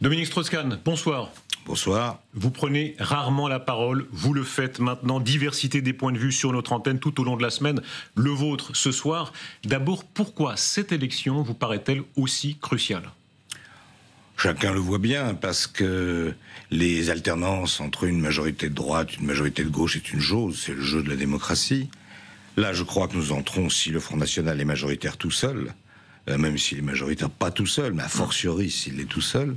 Dominique Strauss-Kahn, bonsoir. Bonsoir. Vous prenez rarement la parole, vous le faites maintenant, diversité des points de vue sur notre antenne tout au long de la semaine, le vôtre ce soir. D'abord, pourquoi cette élection vous paraît-elle aussi cruciale ? Chacun le voit bien, parce que les alternances entre une majorité de droite et une majorité de gauche est une chose, c'est le jeu de la démocratie. Là, je crois que nous entrons, si le Front National est majoritaire tout seul, même s'il est majoritaire pas tout seul, mais a fortiori s'il est tout seul,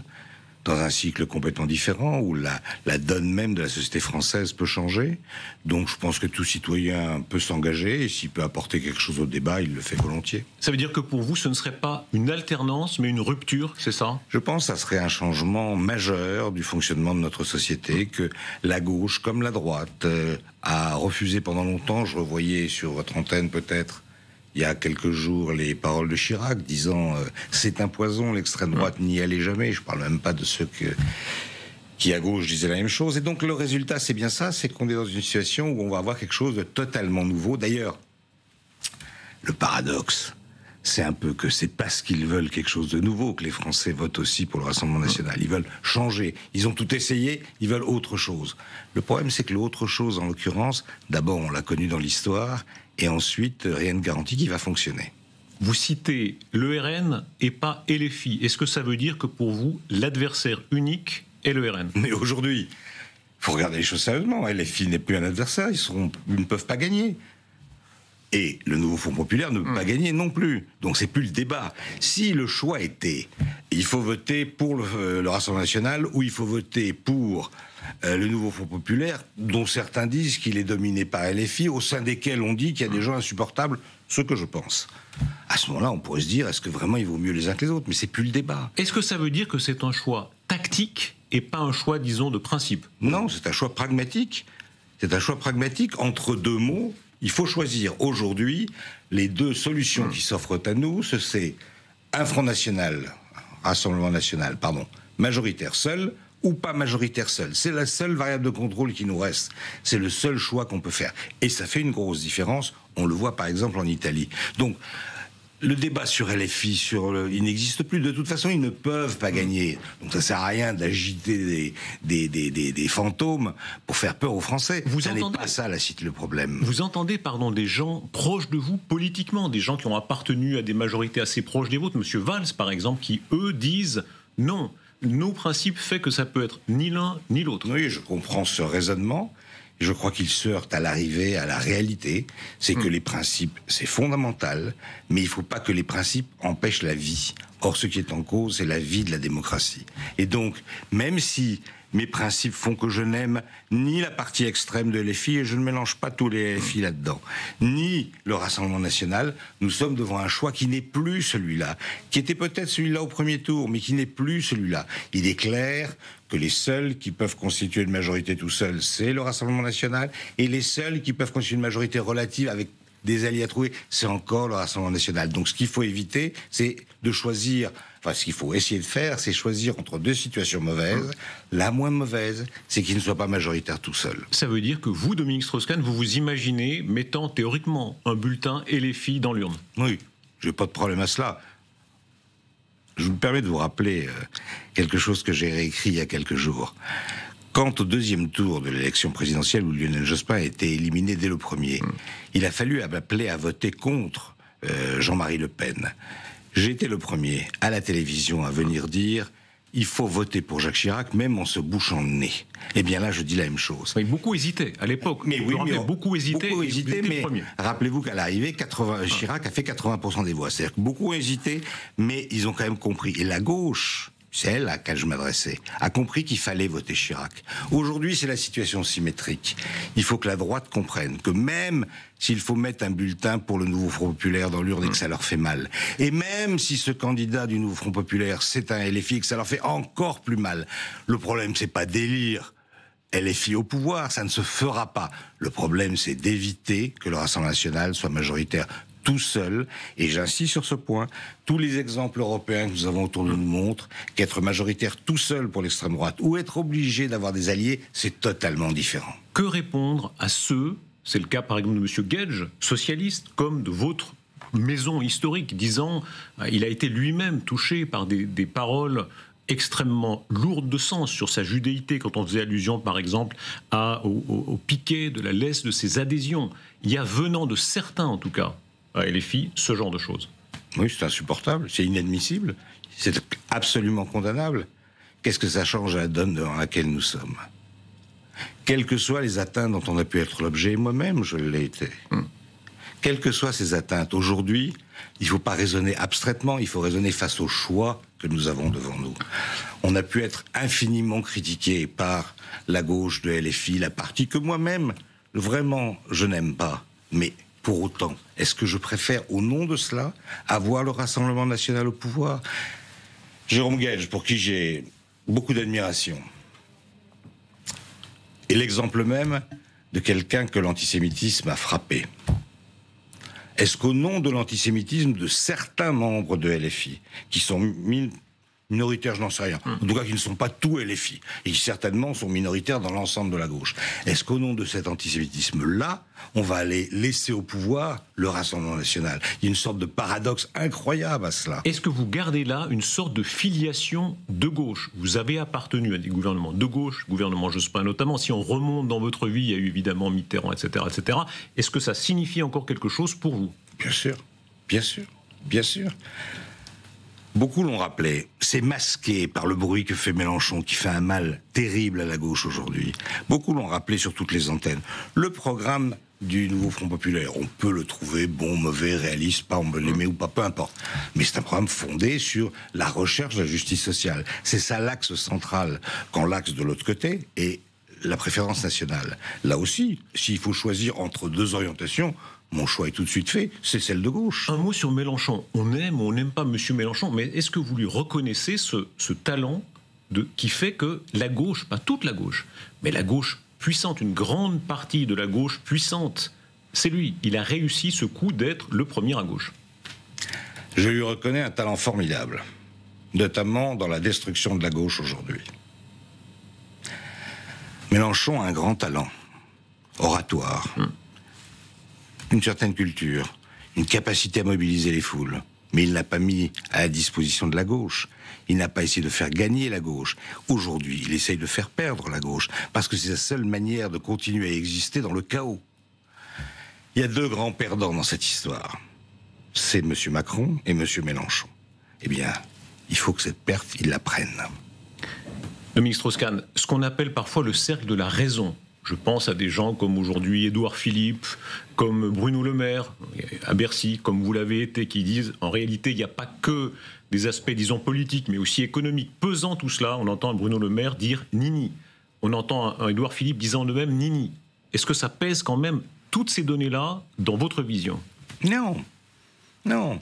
dans un cycle complètement différent, où la donne même de la société française peut changer. Donc je pense que tout citoyen peut s'engager, et s'il peut apporter quelque chose au débat, il le fait volontiers. Ça veut dire que pour vous, ce ne serait pas une alternance, mais une rupture, c'est ça ? Je pense que ça serait un changement majeur du fonctionnement de notre société, que la gauche, comme la droite, a refusé pendant longtemps. Je revoyais sur votre antenne peut-être, il y a quelques jours, les paroles de Chirac disant c'est un poison, l'extrême droite n'y allait jamais. Je parle même pas de ceux qui à gauche disaient la même chose. Et donc le résultat, c'est bien ça, c'est qu'on est dans une situation où on va avoir quelque chose de totalement nouveau. D'ailleurs, le paradoxe, c'est un peu que c'est parce qu'ils veulent quelque chose de nouveau que les Français votent aussi pour le Rassemblement National. Ils veulent changer. Ils ont tout essayé, ils veulent autre chose. Le problème, c'est que l'autre chose, en l'occurrence, d'abord, on l'a connu dans l'histoire, et ensuite, rien ne garantit qu'il va fonctionner. Vous citez le RN et pas LFI. Est-ce que ça veut dire que pour vous, l'adversaire unique est le RN ? Mais aujourd'hui, il faut regarder les choses sérieusement. LFI n'est plus un adversaire, ils ne peuvent pas gagner. Et le nouveau Front populaire ne peut pas gagner non plus. Donc c'est plus le débat. Si le choix était, il faut voter pour le Rassemblement National ou il faut voter pour le nouveau Front populaire, dont certains disent qu'il est dominé par LFI, au sein desquels on dit qu'il y a des gens insupportables, ce que je pense. À ce moment-là, on pourrait se dire, est-ce que vraiment il vaut mieux les uns que les autres ? Mais c'est plus le débat. Est-ce que ça veut dire que c'est un choix tactique et pas un choix, disons, de principe ? Non, c'est un choix pragmatique. C'est un choix pragmatique entre deux mots. Il faut choisir aujourd'hui les deux solutions qui s'offrent à nous. C'est un Front National, Rassemblement National, majoritaire seul ou pas majoritaire seul. C'est la seule variable de contrôle qui nous reste. C'est le seul choix qu'on peut faire. Et ça fait une grosse différence. On le voit par exemple en Italie. Donc, le débat sur LFI, il n'existe plus. De toute façon, ils ne peuvent pas gagner. Donc ça sert à rien d'agiter des fantômes pour faire peur aux Français. Ça n'est pas ça, le problème. Vous entendez, des gens proches de vous politiquement, des gens qui ont appartenu à des majorités assez proches des vôtres, Monsieur Valls par exemple, qui eux disent non, nos principes fait que ça peut être ni l'un ni l'autre. Oui, je comprends ce raisonnement. Je crois qu'il se heurte à l'arrivée, à la réalité. C'est que les principes, c'est fondamental, mais il ne faut pas que les principes empêchent la vie. Or, ce qui est en cause, c'est la vie de la démocratie. Et donc, même si mes principes font que je n'aime ni la partie extrême de LFI, et je ne mélange pas tous les LFI là-dedans, ni le Rassemblement National, nous sommes devant un choix qui n'est plus celui-là, qui était peut-être celui-là au premier tour, mais qui n'est plus celui-là. Il est clair que les seuls qui peuvent constituer une majorité tout seuls, c'est le Rassemblement National, et les seuls qui peuvent constituer une majorité relative avec des alliés à trouver, c'est encore le Rassemblement National. Donc ce qu'il faut éviter, c'est de choisir, ce qu'il faut essayer de faire, c'est choisir entre deux situations mauvaises. La moins mauvaise, c'est qu'il ne soit pas majoritaire tout seul. Ça veut dire que vous, Dominique Strauss-Kahn, vous vous imaginez mettant théoriquement un bulletin LFI dans l'urne ? Oui, je n'ai pas de problème à cela. Je me permets de vous rappeler quelque chose que j'ai réécrit il y a quelques jours. Quant au deuxième tour de l'élection présidentielle où Lionel Jospin a été éliminé dès le premier, il a fallu appeler à voter contre Jean-Marie Le Pen. J'ai été le premier à la télévision à venir dire il faut voter pour Jacques Chirac, même en se bouchant le nez. Eh bien là, je dis la même chose. Oui, beaucoup hésitaient à l'époque. Mais oui, beaucoup hésitaient, mais rappelez-vous qu'à l'arrivée, Chirac a fait 80% des voix. C'est-à-dire que beaucoup ont hésité, mais ils ont quand même compris. Et la gauche, c'est elle à laquelle je m'adressais, a compris qu'il fallait voter Chirac. Aujourd'hui, c'est la situation symétrique. Il faut que la droite comprenne que même s'il faut mettre un bulletin pour le nouveau Front populaire dans l'urne et que ça leur fait mal, et même si ce candidat du nouveau Front populaire, c'est un LFI et que ça leur fait encore plus mal, le problème, c'est pas d'élire LFI au pouvoir, ça ne se fera pas. Le problème, c'est d'éviter que le Rassemblement National soit majoritaire tout seul, et j'insiste sur ce point, tous les exemples européens que nous avons autour de nous montrent qu'être majoritaire tout seul pour l'extrême droite, ou être obligé d'avoir des alliés, c'est totalement différent. Que répondre à ceux, c'est le cas par exemple de M. Gage, socialiste, comme de votre maison historique, disant il a été lui-même touché par des paroles extrêmement lourde de sens sur sa judéité, quand on faisait allusion par exemple au piquet de la laisse de ses adhésions. Il y a venant de certains en tout cas, à LFI, ce genre de choses. Oui, c'est insupportable, c'est inadmissible, c'est absolument condamnable. Qu'est-ce que ça change à la donne dans laquelle nous sommes ? Quelles que soient les atteintes dont on a pu être l'objet, moi-même je l'ai été. Quelles que soient ces atteintes, aujourd'hui, il ne faut pas raisonner abstraitement, il faut raisonner face aux choix que nous avons devant nous. On a pu être infiniment critiqué par la gauche de LFI, la partie que moi-même, vraiment, je n'aime pas. Mais pour autant, est-ce que je préfère, au nom de cela, avoir le Rassemblement national au pouvoir ? Jérôme Guedj, pour qui j'ai beaucoup d'admiration, est l'exemple même de quelqu'un que l'antisémitisme a frappé. Est-ce qu'au nom de l'antisémitisme de certains membres de LFI, qui sont minoritaires, je n'en sais rien, en tout cas qui ne sont pas tout LFI, et qui certainement sont minoritaires dans l'ensemble de la gauche, est-ce qu'au nom de cet antisémitisme-là, on va aller laisser au pouvoir le Rassemblement national ? Il y a une sorte de paradoxe incroyable à cela. Est-ce que vous gardez là une sorte de filiation de gauche ? Vous avez appartenu à des gouvernements de gauche, gouvernement Jospin notamment. Si on remonte dans votre vie, il y a eu évidemment Mitterrand, etc., etc. Est-ce que ça signifie encore quelque chose pour vous ? Bien sûr, bien sûr, bien sûr. Beaucoup l'ont rappelé, c'est masqué par le bruit que fait Mélenchon, qui fait un mal terrible à la gauche aujourd'hui. Beaucoup l'ont rappelé sur toutes les antennes. Le programme du nouveau Front Populaire, on peut le trouver bon, mauvais, réaliste, pas, on peut l'aimer ou pas, peu importe. Mais c'est un programme fondé sur la recherche de la justice sociale. C'est ça l'axe central, quand l'axe de l'autre côté est la préférence nationale. Là aussi, s'il faut choisir entre deux orientations, mon choix est tout de suite fait, c'est celle de gauche. Un mot sur Mélenchon. On aime ou on n'aime pas M. Mélenchon, mais est-ce que vous lui reconnaissez ce talent qui fait que la gauche, pas toute la gauche, mais la gauche puissante, une grande partie de la gauche puissante, c'est lui. Il a réussi ce coup d'être le premier à gauche. Je lui reconnais un talent formidable, notamment dans la destruction de la gauche aujourd'hui. Mélenchon a un grand talent, oratoire. Une certaine culture, une capacité à mobiliser les foules. Mais il n'a pas mis à la disposition de la gauche. Il n'a pas essayé de faire gagner la gauche. Aujourd'hui, il essaye de faire perdre la gauche, parce que c'est la seule manière de continuer à exister dans le chaos. Il y a deux grands perdants dans cette histoire. C'est M. Macron et M. Mélenchon. Eh bien, il faut que cette perte, ils la prennent. Dominique Strauss-Kahn, ce qu'on appelle parfois le cercle de la raison. Je pense à des gens comme aujourd'hui Édouard Philippe, comme Bruno Le Maire, à Bercy, comme vous l'avez été, qui disent en réalité il n'y a pas que des aspects, disons, politiques, mais aussi économiques. Pesant tout cela, on entend Bruno Le Maire dire « nini ». On entend un Édouard Philippe disant de même « nini ». Est-ce que ça pèse quand même toutes ces données-là dans votre vision ? Non, non.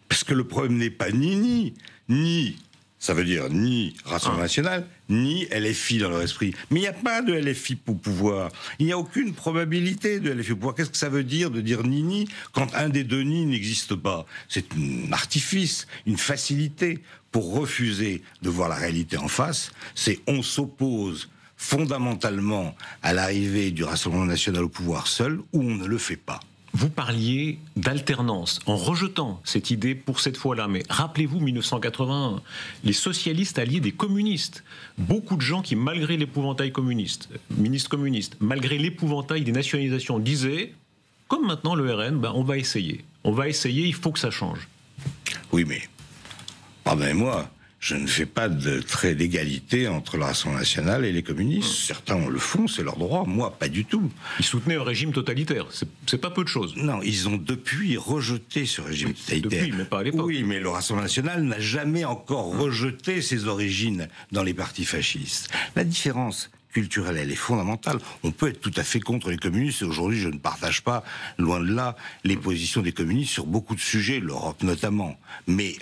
Parce que le problème n'est pas nini, ni... Ça veut dire ni Rassemblement national, ni LFI dans leur esprit. Mais il n'y a pas de LFI au pouvoir. Il n'y a aucune probabilité de LFI au pouvoir. Qu'est-ce que ça veut dire de dire ni quand un des deux ni n'existe pas ? C'est un artifice, une facilité pour refuser de voir la réalité en face. C'est on s'oppose fondamentalement à l'arrivée du Rassemblement national au pouvoir seul, ou on ne le fait pas. Vous parliez d'alternance en rejetant cette idée pour cette fois-là. Mais rappelez-vous 1981, les socialistes alliés des communistes. Beaucoup de gens qui, malgré l'épouvantail communiste, ministres communistes, malgré l'épouvantail des nationalisations, disaient, comme maintenant le RN, on va essayer. On va essayer, il faut que ça change. Oui, mais, pardonnez-moi, je ne fais pas de trait d'égalité entre le Rassemblement national et les communistes. Certains le font, c'est leur droit. Moi, pas du tout. Ils soutenaient un régime totalitaire. C'est pas peu de choses. Non, ils ont depuis rejeté ce régime totalitaire. Depuis, mais pas à l'époque. Oui, mais le Rassemblement national n'a jamais encore rejeté ses origines dans les partis fascistes. La différence culturelle, elle est fondamentale. On peut être tout à fait contre les communistes, et aujourd'hui, je ne partage pas, loin de là, les positions des communistes sur beaucoup de sujets, l'Europe notamment. Mais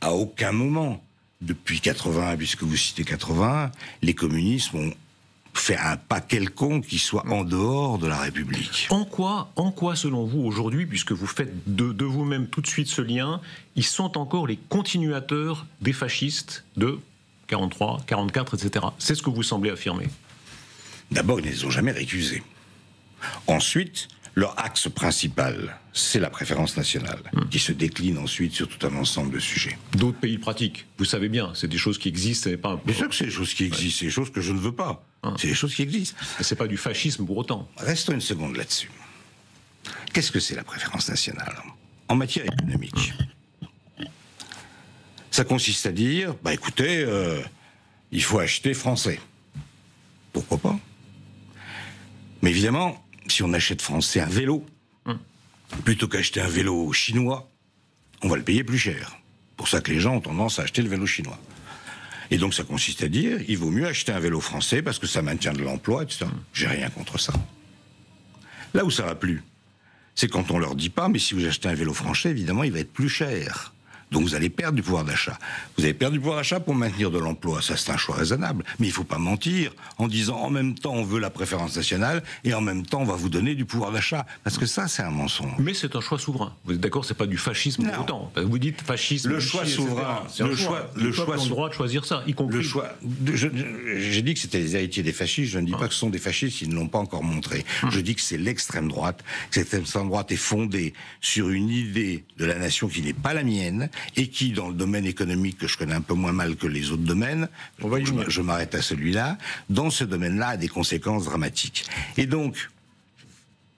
à aucun moment, depuis 81, puisque vous citez 81, les communistes ont fait un pas quelconque qui soit en dehors de la République. En quoi, selon vous, aujourd'hui, puisque vous faites de vous-même tout de suite ce lien, ils sont encore les continuateurs des fascistes de 43, 44, etc. C'est ce que vous semblez affirmer. D'abord, ils ne les ont jamais récusés. Ensuite, Leur axe principal, c'est la préférence nationale, qui se décline ensuite sur tout un ensemble de sujets. D'autres pays pratiquent, vous savez bien, c'est des choses qui existent, c'est pas un... Bien sûr que c'est des choses qui existent, c'est des choses que je ne veux pas. C'est des choses qui existent. Mais c'est pas du fascisme pour autant. Restons une seconde là-dessus. Qu'est-ce que c'est la préférence nationale en matière économique? Ça consiste à dire, écoutez, il faut acheter français. Pourquoi pas? Mais évidemment, si on achète français un vélo, plutôt qu'acheter un vélo chinois, on va le payer plus cher. Pour ça que les gens ont tendance à acheter le vélo chinois. Et donc ça consiste à dire, il vaut mieux acheter un vélo français parce que ça maintient de l'emploi, etc. J'ai rien contre ça. Là où ça va plus, c'est quand on leur dit pas, mais si vous achetez un vélo français, évidemment, il va être plus cher. Donc vous allez perdre du pouvoir d'achat. Vous allez perdre du pouvoir d'achat pour maintenir de l'emploi. Ça, c'est un choix raisonnable. Mais il ne faut pas mentir en disant en même temps on veut la préférence nationale et en même temps on va vous donner du pouvoir d'achat. Parce que ça, c'est un mensonge. Mais c'est un choix souverain. Vous êtes d'accord, c'est pas du fascisme pour autant. Vous dites fascisme. Le choix souverain. Le choix ont le droit de choisir ça, y compris. Le choix. J'ai dit que c'était les héritiers des fascistes. Je ne dis pas que ce sont des fascistes, ils ne l'ont pas encore montré. Je dis que c'est l'extrême droite. Cette extrême droite est fondée sur une idée de la nation qui n'est pas la mienne, et qui, dans le domaine économique que je connais un peu moins mal que les autres domaines, je m'arrête à celui-là, dans ce domaine-là a des conséquences dramatiques. Et donc,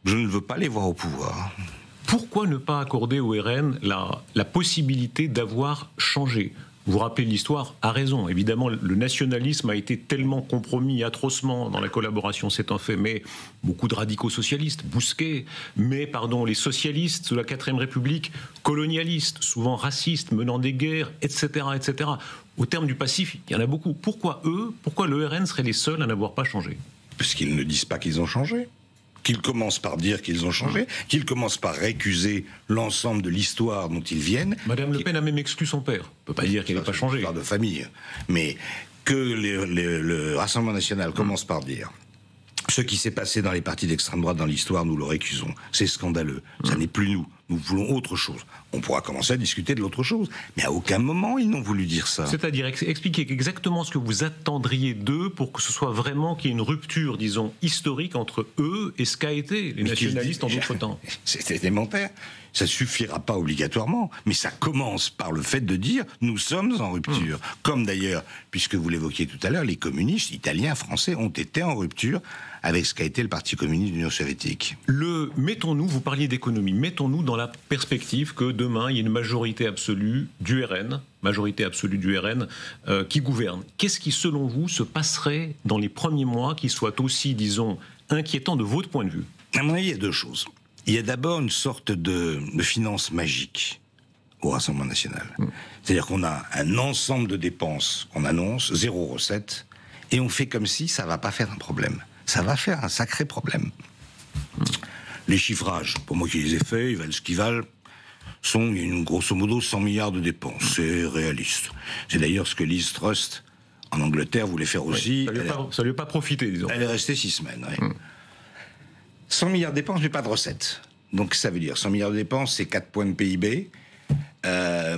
je ne veux pas les voir au pouvoir. Pourquoi ne pas accorder au RN la possibilité d'avoir changé ? Vous rappelez l'histoire, à raison. Évidemment, le nationalisme a été tellement compromis atrocement dans la collaboration, c'est un fait. Mais beaucoup de radicaux socialistes, Bousquet, les socialistes sous la 4ème République, colonialistes, souvent racistes, menant des guerres, etc., etc. Au terme du passif, il y en a beaucoup. Pourquoi le RN serait les seuls à n'avoir pas changé ? Parce qu'ils ne disent pas qu'ils ont changé. Qu'ils commencent par dire qu'ils ont changé, qu'ils commencent par récuser l'ensemble de l'histoire dont ils viennent. Madame Le Pen a même exclu son père. On ne peut pas dire qu'il n'a pas changé. C'est une histoire de famille. Mais que le Rassemblement national commence par dire ce qui s'est passé dans les partis d'extrême droite dans l'histoire, nous le récusons. C'est scandaleux. Ça n'est plus nous. Nous voulons autre chose. On pourra commencer à discuter de l'autre chose. Mais à aucun moment, ils n'ont voulu dire ça. C'est-à-dire, expliquer exactement ce que vous attendriez d'eux pour que ce soit vraiment qu'il y ait une rupture, disons, historique entre eux et ce qu'a été les nationalistes en d'autres temps. C'est élémentaire. Ça suffira pas obligatoirement, mais ça commence par le fait de dire nous sommes en rupture. Comme d'ailleurs, puisque vous l'évoquiez tout à l'heure, les communistes italiens, français ont été en rupture avec ce qu'a été le Parti communiste de l'Union soviétique. Mettons-nous, vous parliez d'économie, mettons-nous dans la perspective que demain il y ait une majorité absolue du RN, qui gouverne. Qu'est-ce qui, selon vous, se passerait dans les premiers mois qui soient aussi, disons, inquiétants de votre point de vue ? À mon avis, il y a deux choses. Il y a d'abord une sorte de finance magique au Rassemblement national. C'est-à-dire qu'on a un ensemble de dépenses qu'on annonce, zéro recette, et on fait comme si ça ne va pas faire un problème. Ça va faire un sacré problème. Les chiffrages, pour moi qui les ai faits, ils valent ce qu'ils valent, sont grosso modo 100 milliards de dépenses. C'est réaliste. C'est d'ailleurs ce que Liz Truss, en Angleterre, voulait faire aussi. Ça lui a pas profité, disons. Elle est restée 6 semaines, oui. 100 milliards de dépenses, mais pas de recettes. Donc ça veut dire 100 milliards de dépenses, c'est 4 points de PIB.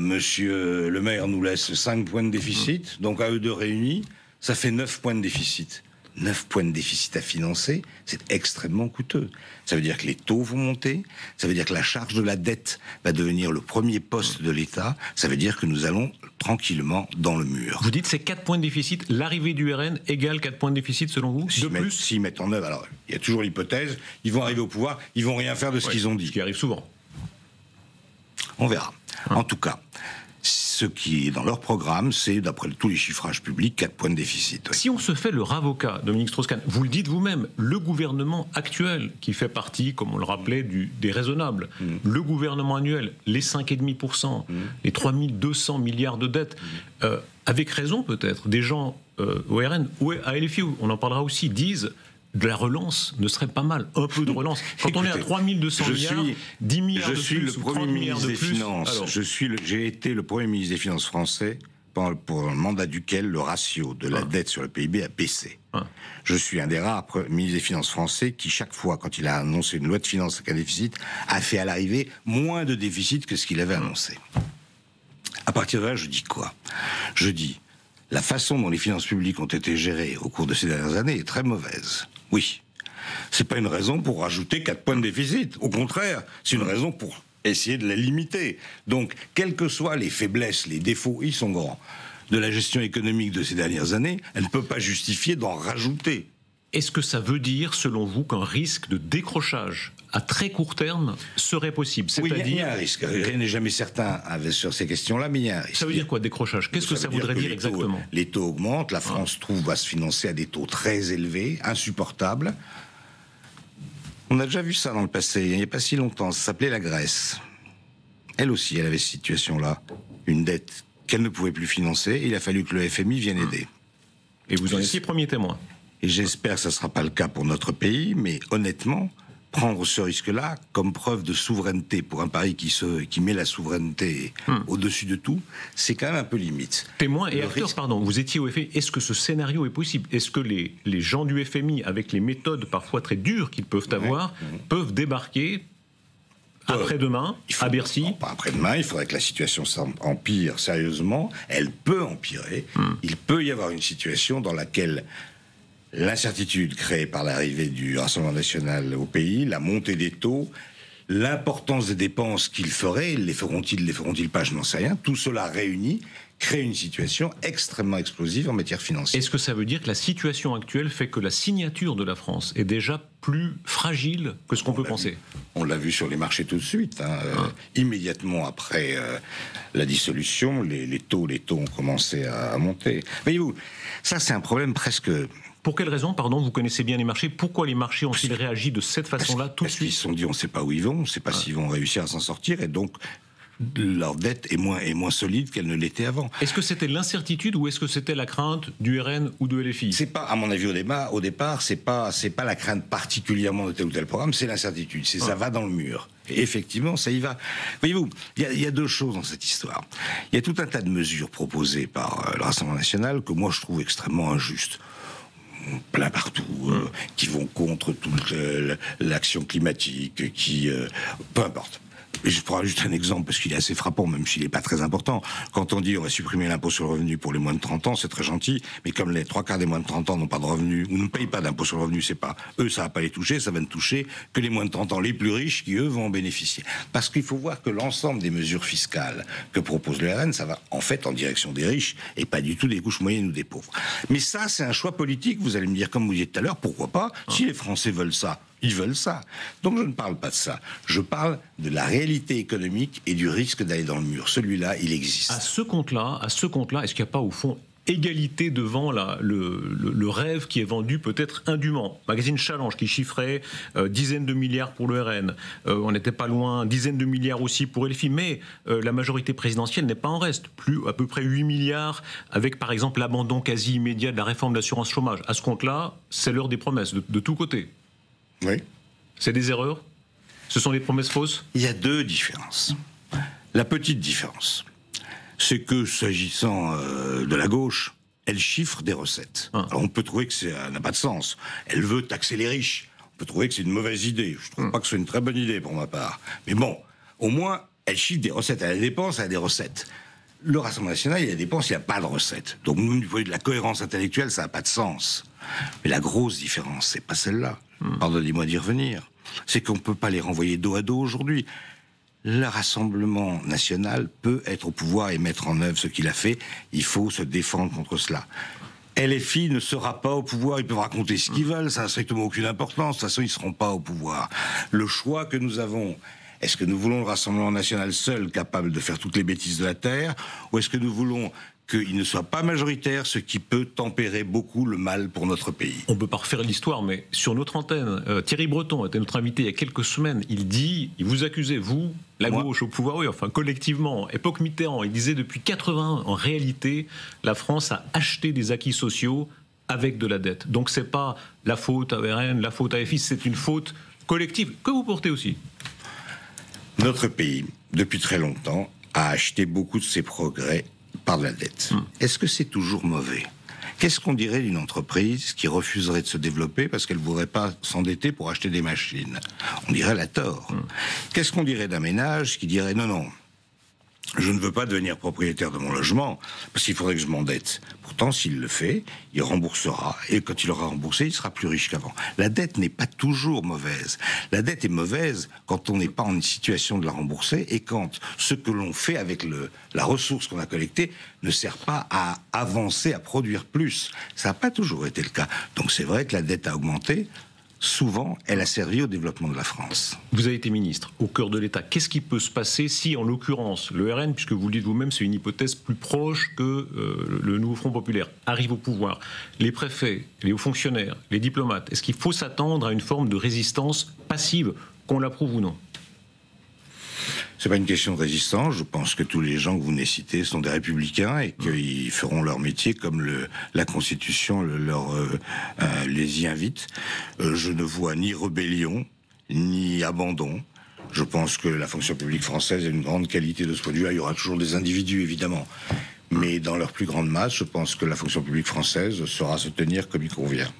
Monsieur le maire nous laisse 5 points de déficit. Donc à eux deux réunis, ça fait 9 points de déficit. 9 points de déficit à financer, c'est extrêmement coûteux. Ça veut dire que les taux vont monter, ça veut dire que la charge de la dette va devenir le premier poste de l'État, ça veut dire que nous allons tranquillement dans le mur. Vous dites c'est 4 points de déficit, l'arrivée du RN égale 4 points de déficit selon vous ? S'ils mettent en œuvre, alors il y a toujours l'hypothèse, ils vont arriver au pouvoir, ils vont rien faire de ce qu'ils ont dit. Ce qui arrive souvent. On verra. En tout cas, ce qui est dans leur programme, c'est, d'après tous les chiffrages publics, 4 points de déficit. Oui. Si on se fait le avocat, Dominique Strauss-Kahn, vous le dites vous-même, le gouvernement actuel, qui fait partie, comme on le rappelait, des raisonnables, le gouvernement annuel, les 5,5%, les 3200 milliards de dettes, avec raison peut-être, des gens au RN ou à LFI, on en parlera aussi, disent de la relance ne serait pas mal, un peu de relance. Quand écoutez, on est à 3200 milliards, 10 milliards de plus, je suis le Premier ministre des Finances. J'ai été le Premier ministre des Finances français pour un mandat duquel le ratio de la dette sur le PIB a baissé. Je suis un des rares ministres des Finances français qui, chaque fois, quand il a annoncé une loi de finances avec un déficit, a fait à l'arrivée moins de déficit que ce qu'il avait annoncé. À partir de là, je dis quoi ? Je dis, la façon dont les finances publiques ont été gérées au cours de ces dernières années est très mauvaise. Oui, C'est pas une raison pour rajouter 4 points de déficit. Au contraire, c'est une raison pour essayer de la limiter. Donc, quelles que soient les faiblesses, les défauts, ils sont grands, de la gestion économique de ces dernières années, elle ne peut pas justifier d'en rajouter. Est-ce que ça veut dire, selon vous, qu'un risque de décrochage à très court terme serait possible? Oui, il y a un risque. Rien n'est jamais certain sur ces questions-là, mais il y a un risque. Ça veut dire quoi, décrochage? Qu'est-ce que ça voudrait dire exactement? Les taux augmentent, la France va se financer à des taux très élevés, insupportables. On a déjà vu ça dans le passé, il n'y a pas si longtemps, ça s'appelait la Grèce. Elle aussi, elle avait cette situation-là, une dette qu'elle ne pouvait plus financer, il a fallu que le FMI vienne aider. Et vous en étiez premier témoin. Et j'espère que ça ne sera pas le cas pour notre pays, mais honnêtement, prendre ce risque-là comme preuve de souveraineté pour un pays qui met la souveraineté au-dessus de tout, c'est quand même un peu limite. Témoin et acteur, pardon, vous étiez au FMI. Est-ce que ce scénario est possible? Est-ce que les gens du FMI, avec les méthodes parfois très dures qu'ils peuvent avoir, peuvent débarquer après-demain à Bercy? Non, pas après-demain, il faudrait que la situation empire sérieusement. Elle peut empirer. Il peut y avoir une situation dans laquelle l'incertitude créée par l'arrivée du Rassemblement national au pays, la montée des taux, l'importance des dépenses qu'ils feraient, les feront-ils pas, je n'en sais rien, tout cela réuni crée une situation extrêmement explosive en matière financière. Est-ce que ça veut dire que la situation actuelle fait que la signature de la France est déjà plus fragile que ce qu'on peut penser? On l'a vu sur les marchés tout de suite. Immédiatement après la dissolution, les taux ont commencé à monter. Voyez-vous, ça c'est un problème presque... Pour quelle raison, pardon, vous connaissez bien les marchés, pourquoi les marchés ont-ils réagi de cette façon-là tout de suite? Ils se sont dit, on ne sait pas où ils vont, on ne sait pas s'ils vont réussir à s'en sortir, et donc leur dette est moins solide qu'elle ne l'était avant. Est-ce que c'était l'incertitude ou est-ce que c'était la crainte du RN ou de LFI? C'est pas, à mon avis, au départ, c'est pas la crainte particulièrement de tel ou tel programme, c'est l'incertitude. Ça va dans le mur. Et effectivement, ça y va. Voyez-vous, il y a deux choses dans cette histoire. Il y a tout un tas de mesures proposées par le Rassemblement national que moi je trouve extrêmement injustes. Plein partout, qui vont contre toute l'action climatique, peu importe. Et je prends juste un exemple, parce qu'il est assez frappant, même s'il n'est pas très important. Quand on dit on va supprimer l'impôt sur le revenu pour les moins de 30 ans, c'est très gentil, mais comme les 3/4 des moins de 30 ans n'ont pas de revenus, ou ne payent pas d'impôt sur le revenu, c'est pas eux, ça va pas les toucher, ça va ne toucher que les moins de 30 ans, les plus riches, qui eux vont en bénéficier. Parce qu'il faut voir que l'ensemble des mesures fiscales que propose le RN, ça va en fait en direction des riches, et pas du tout des couches moyennes ou des pauvres. Mais ça, c'est un choix politique, vous allez me dire, comme vous disiez tout à l'heure, pourquoi pas, si les Français veulent ça. Ils veulent ça. Donc je ne parle pas de ça. Je parle de la réalité économique et du risque d'aller dans le mur. Celui-là, il existe. À ce compte-là, est-ce qu'il n'y a pas au fond égalité devant le rêve qui est vendu peut-être indûment? Magazine Challenge qui chiffrait dizaines de milliards pour le RN. On n'était pas loin, dizaines de milliards aussi pour LFI. Mais la majorité présidentielle n'est pas en reste. Plus à peu près 8 milliards avec par exemple l'abandon quasi immédiat de la réforme de l'assurance chômage. À ce compte-là, c'est l'heure des promesses de tous côtés. Oui. C'est des erreurs? Ce sont des promesses fausses? Il y a deux différences. La petite différence, c'est que s'agissant de la gauche, elle chiffre des recettes. Alors on peut trouver que ça n'a pas de sens. Elle veut taxer les riches. On peut trouver que c'est une mauvaise idée. Je ne trouve pas que ce soit une très bonne idée pour ma part. Mais bon, au moins, elle chiffre des recettes. Elle a des dépenses, elle a des recettes. Le Rassemblement national, il y a des dépenses, il n'y a pas de recettes. Donc, nous, du point de vue de la cohérence intellectuelle, ça n'a pas de sens. Mais la grosse différence, c'est pas celle-là. Pardonnez-moi d'y revenir. C'est qu'on ne peut pas les renvoyer dos à dos aujourd'hui. Le Rassemblement national peut être au pouvoir et mettre en œuvre ce qu'il a fait. Il faut se défendre contre cela. LFI ne sera pas au pouvoir, ils peuvent raconter ce qu'ils veulent, ça n'a strictement aucune importance. De toute façon, ils ne seront pas au pouvoir. Le choix que nous avons... Est-ce que nous voulons le Rassemblement national seul, capable de faire toutes les bêtises de la Terre, ou est-ce que nous voulons qu'il ne soit pas majoritaire, ce qui peut tempérer beaucoup le mal pour notre pays? On ne peut pas refaire l'histoire, mais sur notre antenne, Thierry Breton était notre invité il y a quelques semaines. Il vous accusez, vous, la gauche au pouvoir, oui, enfin collectivement, époque Mitterrand, il disait depuis 80 en réalité, la France a acheté des acquis sociaux avec de la dette. Donc c'est pas la faute à RN, la faute à FI, c'est une faute collective que vous portez aussi. Notre pays, depuis très longtemps, a acheté beaucoup de ses progrès par de la dette. Est-ce que c'est toujours mauvais? Qu'est-ce qu'on dirait d'une entreprise qui refuserait de se développer parce qu'elle ne voudrait pas s'endetter pour acheter des machines? On dirait la tort. Qu'est-ce qu'on dirait d'un ménage qui dirait non, Je ne veux pas devenir propriétaire de mon logement, parce qu'il faudrait que je m'endette. Pourtant, s'il le fait, il remboursera, et quand il aura remboursé, il sera plus riche qu'avant. La dette n'est pas toujours mauvaise. La dette est mauvaise quand on n'est pas en situation de la rembourser, et quand ce que l'on fait avec la ressource qu'on a collectée ne sert pas à avancer, à produire plus. Ça n'a pas toujours été le cas. Donc c'est vrai que la dette a augmenté. Souvent, elle a servi au développement de la France. Vous avez été ministre, au cœur de l'État. Qu'est-ce qui peut se passer si, en l'occurrence, le RN, puisque vous le dites vous-même, c'est une hypothèse plus proche que le nouveau Front populaire, arrive au pouvoir? Les préfets, les hauts fonctionnaires, les diplomates, est-ce qu'il faut s'attendre à une forme de résistance passive, qu'on l'approuve ou non? C'est pas une question de résistance. Je pense que tous les gens que vous venez citer sont des républicains et qu'ils feront leur métier comme la Constitution les y invite. Je ne vois ni rébellion, ni abandon. Je pense que la fonction publique française a une grande qualité de ce point de vue. Il y aura toujours des individus, évidemment. Mais dans leur plus grande masse, je pense que la fonction publique française saura se tenir comme il convient.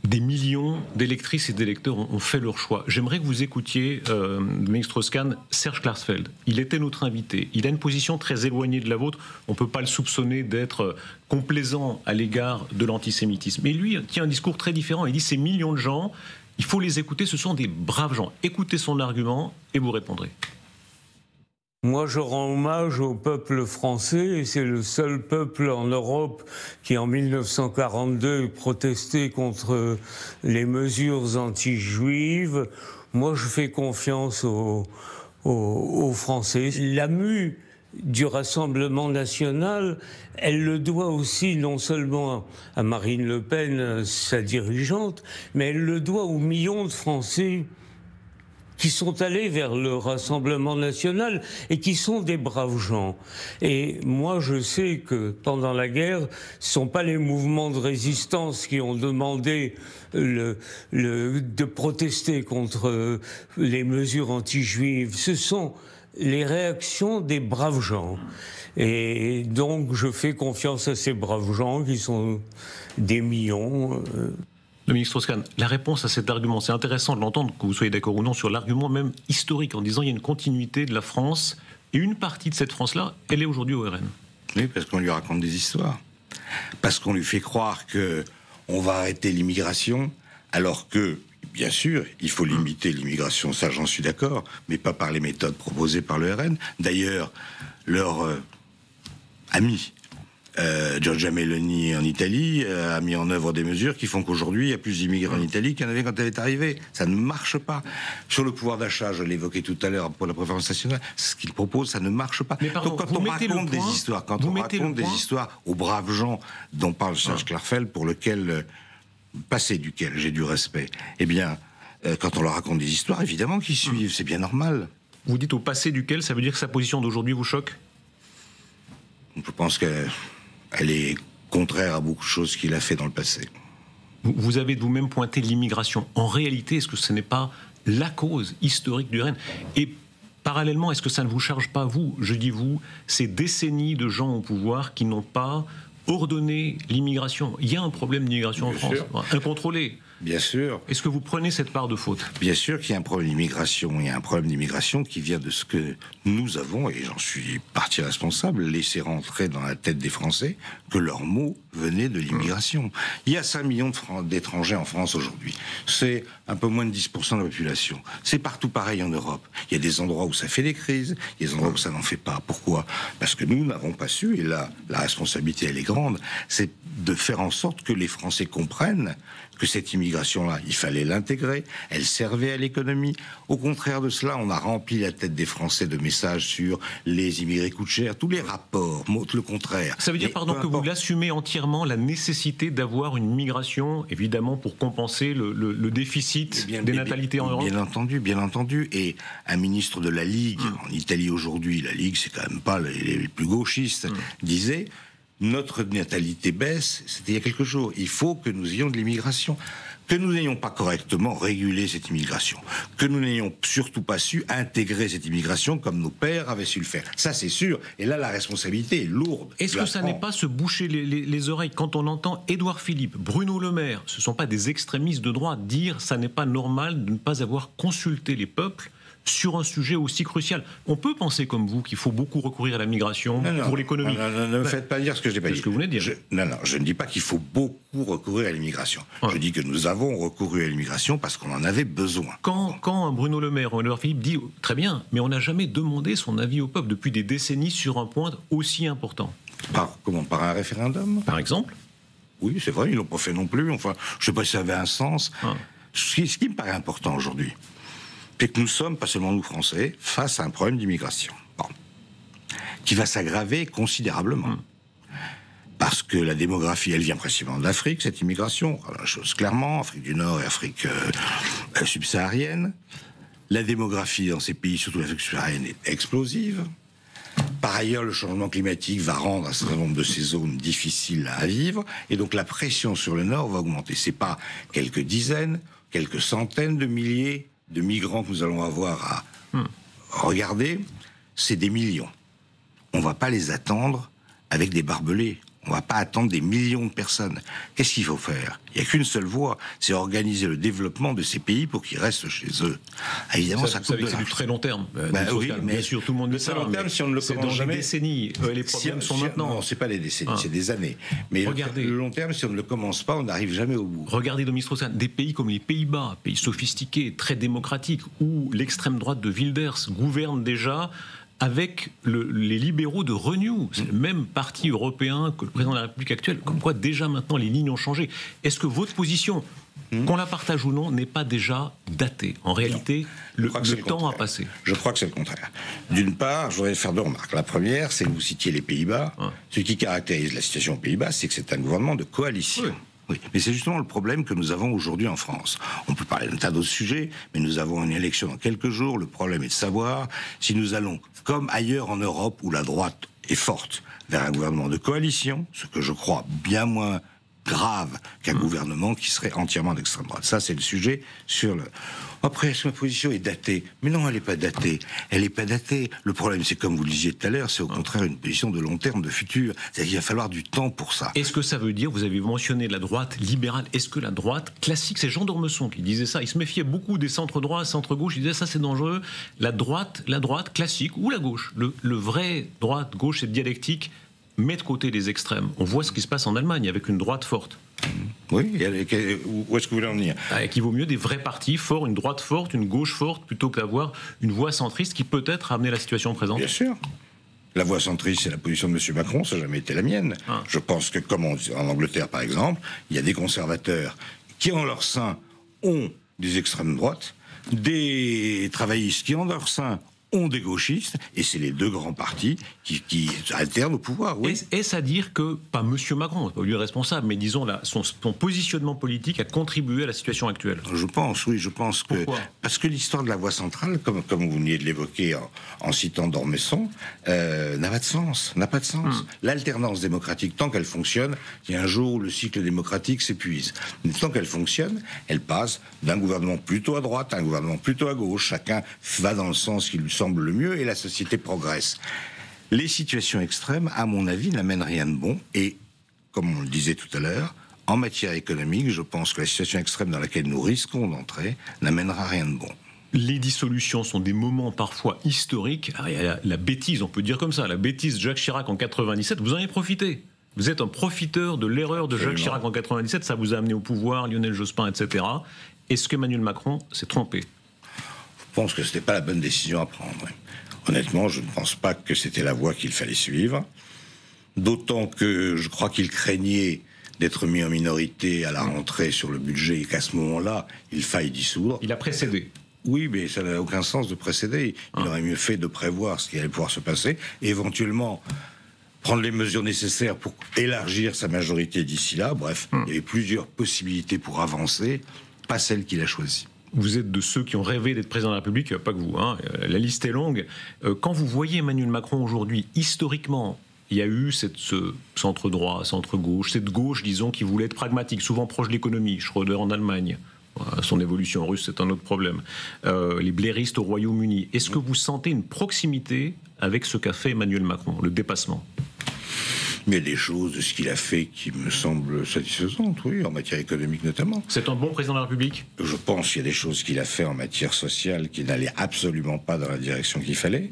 Des millions d'électrices et d'électeurs ont fait leur choix. J'aimerais que vous écoutiez, ministre Strauss-Kahn, Serge Klarsfeld. Il était notre invité. Il a une position très éloignée de la vôtre. On ne peut pas le soupçonner d'être complaisant à l'égard de l'antisémitisme. Mais lui tient un discours très différent. Il dit ces millions de gens, il faut les écouter, ce sont des braves gens. Écoutez son argument et vous répondrez. Moi, je rends hommage au peuple français, et c'est le seul peuple en Europe qui, en 1942, protestait contre les mesures anti-juives. Moi, je fais confiance aux Français. La mue du Rassemblement national, elle le doit aussi non seulement à Marine Le Pen, sa dirigeante, mais elle le doit aux millions de Français qui sont allés vers le Rassemblement national et qui sont des braves gens. Et moi, je sais que pendant la guerre, ce ne sont pas les mouvements de résistance qui ont demandé de protester contre les mesures anti-juives. Ce sont les réactions des braves gens. Et donc, je fais confiance à ces braves gens qui sont des millions. Le ministre Strauss-Kahn, la réponse à cet argument, c'est intéressant de l'entendre, que vous soyez d'accord ou non, sur l'argument même historique, en disant qu'il y a une continuité de la France, et une partie de cette France-là, elle est aujourd'hui au RN. Oui, parce qu'on lui raconte des histoires. Parce qu'on lui fait croire qu'on va arrêter l'immigration, alors que, bien sûr, il faut limiter l'immigration, ça j'en suis d'accord, mais pas par les méthodes proposées par le RN. D'ailleurs, leur ami, Giorgia Meloni en Italie a mis en œuvre des mesures qui font qu'aujourd'hui il y a plus d'immigrés en Italie qu'il y en avait quand elle est arrivée. Ça ne marche pas. Sur le pouvoir d'achat, je l'évoquais tout à l'heure pour la préférence nationale, ce qu'il propose, ça ne marche pas. Mais pardon, donc quand on raconte des histoires, aux braves gens dont parle Serge Klarsfeld, pour lequel passé duquel j'ai du respect, eh bien, quand on leur raconte des histoires, évidemment qu'ils suivent, c'est bien normal. Vous dites au passé duquel, ça veut dire que sa position d'aujourd'hui vous choque? Je pense qu'elle est contraire à beaucoup de choses qu'il a fait dans le passé. Vous avez de vous-même pointé l'immigration. En réalité, est-ce que ce n'est pas la cause historique du RN? Et parallèlement, est-ce que ça ne vous charge pas, vous, je dis vous, ces décennies de gens au pouvoir qui n'ont pas ordonné l'immigration? Il y a un problème d'immigration en France, incontrôlé. Bien sûr. Est-ce que vous prenez cette part de faute? Bien sûr qu'il y a un problème d'immigration. Il y a un problème d'immigration qui vient de ce que nous avons, et j'en suis partie responsable, laissé rentrer dans la tête des Français que leurs mots venaient de l'immigration. Il y a 5 millions d'étrangers en France aujourd'hui. C'est un peu moins de 10% de la population. C'est partout pareil en Europe. Il y a des endroits où ça fait des crises, il y a des endroits où ça n'en fait pas. Pourquoi? Parce que nous n'avons pas su, et là, la responsabilité, elle est grande, c'est de faire en sorte que les Français comprennent que cette immigration-là, il fallait l'intégrer, elle servait à l'économie. Au contraire de cela, on a rempli la tête des Français de messages sur les immigrés coûtent cher. Tous les rapports montrent le contraire. Ça veut dire, pardon, que vous l'assumez entièrement, la nécessité d'avoir une migration, évidemment, pour compenser le déficit des natalités en Europe? Bien entendu. Et un ministre de la Ligue, en Italie aujourd'hui, la Ligue, c'est quand même pas les plus gauchistes, disait... Notre natalité baisse, c'était il y a quelques jours. Il faut que nous ayons de l'immigration. Que nous n'ayons pas correctement régulé cette immigration. Que nous n'ayons surtout pas su intégrer cette immigration comme nos pères avaient su le faire. Ça, c'est sûr. Et là, la responsabilité est lourde. Est-ce que ça n'est pas se boucher les oreilles quand on entend Édouard Philippe, Bruno Le Maire, ce ne sont pas des extrémistes de droite, dire ça n'est pas normal de ne pas avoir consulté les peuples sur un sujet aussi crucial. On peut penser comme vous qu'il faut beaucoup recourir à la migration pour l'économie. Ne me faites pas dire ce que je n'ai pas dit. C'est ce que vous venez de dire. Je ne dis pas qu'il faut beaucoup recourir à l'immigration. Je dis que nous avons recouru à l'immigration parce qu'on en avait besoin. Quand Bruno Le Maire ou Édouard Philippe dit très bien, mais on n'a jamais demandé son avis au peuple depuis des décennies sur un point aussi important. Par un référendum ? Par exemple ? Oui, c'est vrai, ils l'ont pas fait non plus. Enfin, je ne sais pas si ça avait un sens. Ce qui me paraît important aujourd'hui, c'est que nous sommes, pas seulement nous Français, face à un problème d'immigration. Qui va s'aggraver considérablement. Parce que la démographie, elle vient principalement d'Afrique, cette immigration. La chose clairement, Afrique du Nord et Afrique subsaharienne. La démographie dans ces pays, surtout l'Afrique subsaharienne, est explosive. Par ailleurs, le changement climatique va rendre un certain nombre de ces zones difficiles à vivre, et donc la pression sur le Nord va augmenter. C'est pas quelques dizaines, quelques centaines de milliers de migrants que nous allons avoir à regarder, c'est des millions. On va pas les attendre avec des barbelés. On va pas attendre des millions de personnes. Qu'est-ce qu'il faut faire ? Il n'y a qu'une seule voie, c'est organiser le développement de ces pays pour qu'ils restent chez eux. Évidemment, ça coûte de l'argent. C'est du très long terme. Oui, mais bien sûr, tout le monde dit ça. Le long terme, si on ne le commence jamais, des décennies. Les problèmes sont maintenant. Non, c'est pas des décennies, c'est des années. Mais regardez, le long terme, si on ne le commence pas, on n'arrive jamais au bout. Regardez, Dominique Strauss-Kahn, des pays comme les Pays-Bas, pays sophistiqués, très démocratiques, où l'extrême droite de Wilders gouverne déjà avec les libéraux de Renew, c'est le même parti européen que le président de la République actuelle, comme quoi déjà maintenant les lignes ont changé. Est-ce que votre position, qu'on la partage ou non, n'est pas déjà datée ? En réalité, le temps a passé. Je crois que c'est le contraire. D'une part, je voudrais faire deux remarques. La première, c'est que vous citiez les Pays-Bas. Ce qui caractérise la situation aux Pays-Bas, c'est que c'est un gouvernement de coalition. Oui, mais c'est justement le problème que nous avons aujourd'hui en France. On peut parler d'un tas d'autres sujets, mais nous avons une élection dans quelques jours. Le problème est de savoir si nous allons, comme ailleurs en Europe, où la droite est forte, vers un gouvernement de coalition, ce que je crois bien moins grave qu'un gouvernement qui serait entièrement d'extrême droite. Ça, c'est le sujet sur le... Après, est-ce que ma position est datée ? Mais non, elle n'est pas datée. Elle n'est pas datée. Le problème, c'est comme vous le disiez tout à l'heure, c'est au contraire une position de long terme, de futur. C'est-à-dire qu'il va falloir du temps pour ça. Est-ce que ça veut dire, vous avez mentionné la droite libérale, est-ce que la droite classique, c'est Jean d'Ormesson qui disait ça, il se méfiait beaucoup des centres-droits, centres-gauche, il disait ça c'est dangereux. La droite classique ou la gauche, le vrai droite-gauche, cette dialectique, met de côté les extrêmes. On voit ce qui se passe en Allemagne avec une droite forte. Oui, où est-ce que vous voulez en venir ? Qu'il vaut mieux des vrais partis forts, une droite forte, une gauche forte, plutôt que d'avoir une voie centriste qui peut-être ramener la situation présente. Bien sûr. La voie centriste, c'est la position de M. Macron, ça n'a jamais été la mienne. Je pense que, comme en Angleterre par exemple, il y a des conservateurs qui en leur sein ont des extrêmes droites, des travaillistes qui en leur sein ont des gauchistes, et c'est les deux grands partis qui alternent au pouvoir. Oui. Est-ce à dire que, pas M. Macron, pas lui responsable, mais disons son positionnement politique a contribué à la situation actuelle ? Je pense, oui, je pense que... Pourquoi ? Parce que l'histoire de la voie centrale, comme vous veniez de l'évoquer en citant d'Ormesson, n'a pas de sens. L'alternance démocratique, tant qu'elle fonctionne, il y a un jour où le cycle démocratique s'épuise. Mais tant qu'elle fonctionne, elle passe d'un gouvernement plutôt à droite à un gouvernement plutôt à gauche. Chacun va dans le sens qui lui semble le mieux et la société progresse. Les situations extrêmes, à mon avis, n'amènent rien de bon. Et, comme on le disait tout à l'heure, en matière économique, je pense que la situation extrême dans laquelle nous risquons d'entrer n'amènera rien de bon. Les dissolutions sont des moments parfois historiques. Alors, il y a la bêtise, on peut dire comme ça, la bêtise de Jacques Chirac en 97, vous en avez profité. Vous êtes un profiteur de l'erreur de Jacques Chirac en 97, ça vous a amené au pouvoir, Lionel Jospin, etc. Est-ce qu'Emmanuel Macron s'est trompé ? Je pense que ce n'était pas la bonne décision à prendre. Honnêtement, je ne pense pas que c'était la voie qu'il fallait suivre. D'autant que je crois qu'il craignait d'être mis en minorité à la rentrée sur le budget et qu'à ce moment-là, il faille dissoudre. Il a précédé. Oui, mais ça n'a aucun sens de précéder. Il aurait mieux fait de prévoir ce qui allait pouvoir se passer et éventuellement prendre les mesures nécessaires pour élargir sa majorité d'ici là. Bref, il y avait plusieurs possibilités pour avancer, pas celle qu'il a choisie. Vous êtes de ceux qui ont rêvé d'être président de la République, pas que vous, hein. La liste est longue. Quand vous voyez Emmanuel Macron aujourd'hui, historiquement, il y a eu ce centre-droit, centre-gauche, cette gauche, disons, qui voulait être pragmatique, souvent proche de l'économie. Schröder en Allemagne, son évolution russe, c'est un autre problème. Les blairistes au Royaume-Uni. Est-ce que vous sentez une proximité avec ce qu'a fait Emmanuel Macron, le dépassement ? Mais il y a des choses de ce qu'il a fait qui me semblent satisfaisantes, oui, en matière économique notamment. C'est un bon président de la République? Je pense qu'il y a des choses qu'il a fait en matière sociale qui n'allaient absolument pas dans la direction qu'il fallait.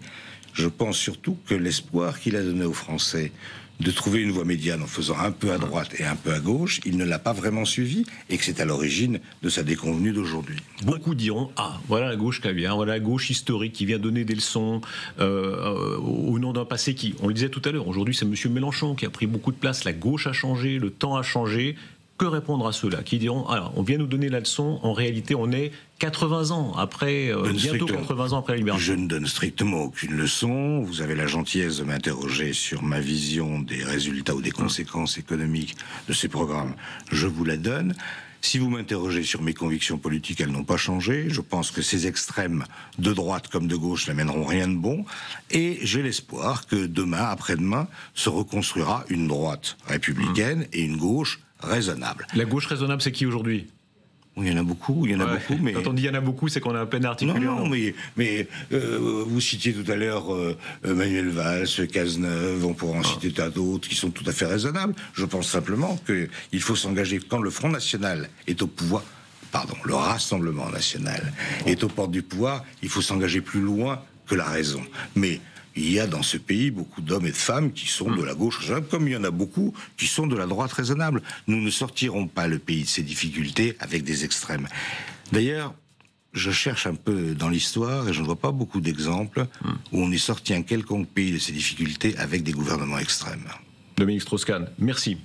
Je pense surtout que l'espoir qu'il a donné aux Français de trouver une voie médiane en faisant un peu à droite et un peu à gauche, il ne l'a pas vraiment suivi et que c'est à l'origine de sa déconvenue d'aujourd'hui. Beaucoup diront, ah, voilà la gauche qui vient, voilà la gauche historique qui vient donner des leçons au nom d'un passé qui, on le disait tout à l'heure, aujourd'hui c'est M. Mélenchon qui a pris beaucoup de place, la gauche a changé, le temps a changé. Que répondre à ceux-là qui diront, alors on vient nous donner la leçon, en réalité on est 80 ans après, bientôt 80 ans après la libération. Je ne donne strictement aucune leçon. Vous avez la gentillesse de m'interroger sur ma vision des résultats ou des conséquences économiques de ces programmes. Je vous la donne. Si vous m'interrogez sur mes convictions politiques, elles n'ont pas changé. Je pense que ces extrêmes, de droite comme de gauche, n'amèneront rien de bon. Et j'ai l'espoir que demain, après-demain, se reconstruira une droite républicaine et une gauche raisonnable. La gauche raisonnable, c'est qui aujourd'hui? Il y en a beaucoup, mais... Quand on dit il y en a beaucoup, c'est qu'on a à peine articulé. Non, mais vous citiez tout à l'heure Manuel Valls, Cazeneuve, on pourra en citer d'autres qui sont tout à fait raisonnables. Je pense simplement qu'il faut s'engager quand le Front National est au pouvoir, le Rassemblement National est aux portes du pouvoir, il faut s'engager plus loin que la raison. Mais il y a dans ce pays beaucoup d'hommes et de femmes qui sont de la gauche raisonnable, comme il y en a beaucoup qui sont de la droite raisonnable. Nous ne sortirons pas le pays de ses difficultés avec des extrêmes. D'ailleurs, je cherche un peu dans l'histoire et je ne vois pas beaucoup d'exemples où on est sorti un quelconque pays de ses difficultés avec des gouvernements extrêmes. Dominique Strauss-Kahn, merci.